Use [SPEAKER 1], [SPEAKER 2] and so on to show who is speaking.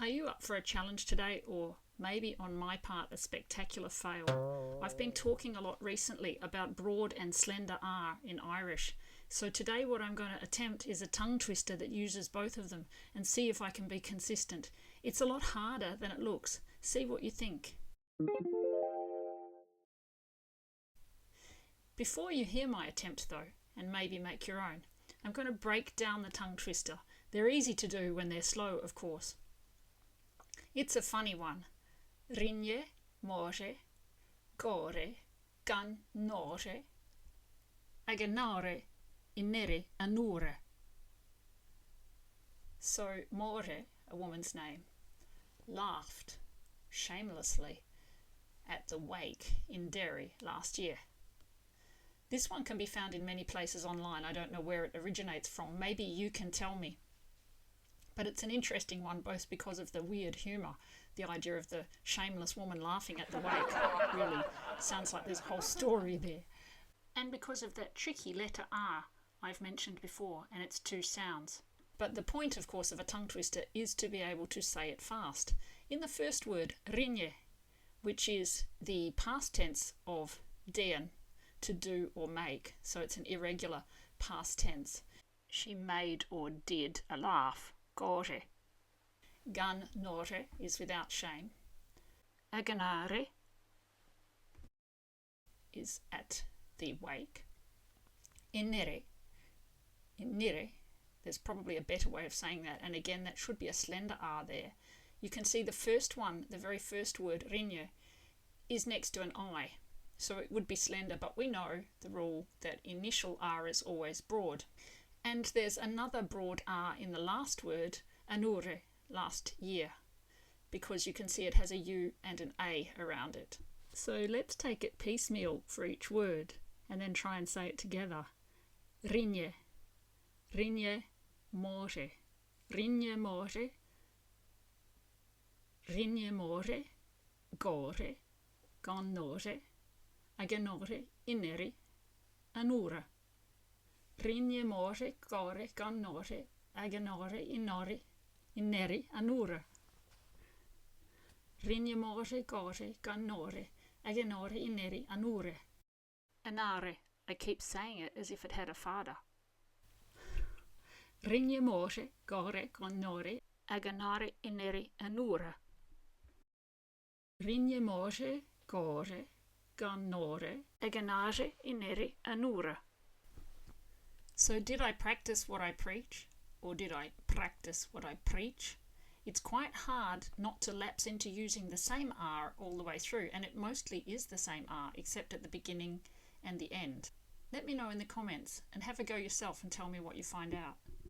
[SPEAKER 1] Are you up for a challenge today, or maybe on my part a spectacular fail? I've been talking a lot recently about broad and slender R in Irish, so today what I'm going to attempt is a tongue twister that uses both of them and see if I can be consistent. It's a lot harder than it looks. See what you think. Before you hear my attempt though, and maybe make your own, I'm going to break down the tongue twister. They're easy to do when they're slow, of course. It's a funny one. Rinne, more, gore, gan, nore, aganare, inere, anure. So More, a woman's name, laughed shamelessly at the wake in Derry last year. This one can be found in many places online. I don't know where it originates from. Maybe you can tell me. But it's an interesting one, both because of the weird humour. The idea of the shameless woman laughing at the wake really sounds like there's a whole story there. And because of that tricky letter R I've mentioned before, and its two sounds. But the point, of course, of a tongue twister is to be able to say it fast. In the first word, rinne, which is the past tense of dean, to do or make, so it's an irregular past tense. She made or did a laugh. Gore. Gan nore is without shame. Aganare is at the wake. Inere, there's probably a better way of saying that, and again that should be a slender R there. You can see the first one, the very first word, rinne, is next to an I, so it would be slender, but we know the rule that initial R is always broad. And there's another broad R in the last word, anure, last year, because you can see it has a U and an A around it. So let's take it piecemeal for each word and then try and say it together. Rinne, rinne, more, rinne more, rinne more, gore, gannore, aganore, ineri, anura. Rinne more, gore, gannore, aganore, ineri, anura. Rinne more, gore, gannore, aganore, ineri, anure. Anare, I keep saying it as if it had a father. Rinne more, gore, gannore, aganare, ineri, anura. Rinne more, gore, gannore, aganare, ineri, anura. So did I practice what I preach, or did I practice what I preach? It's quite hard not to lapse into using the same R all the way through, and it mostly is the same R, except at the beginning and the end. Let me know in the comments, and have a go yourself and tell me what you find out.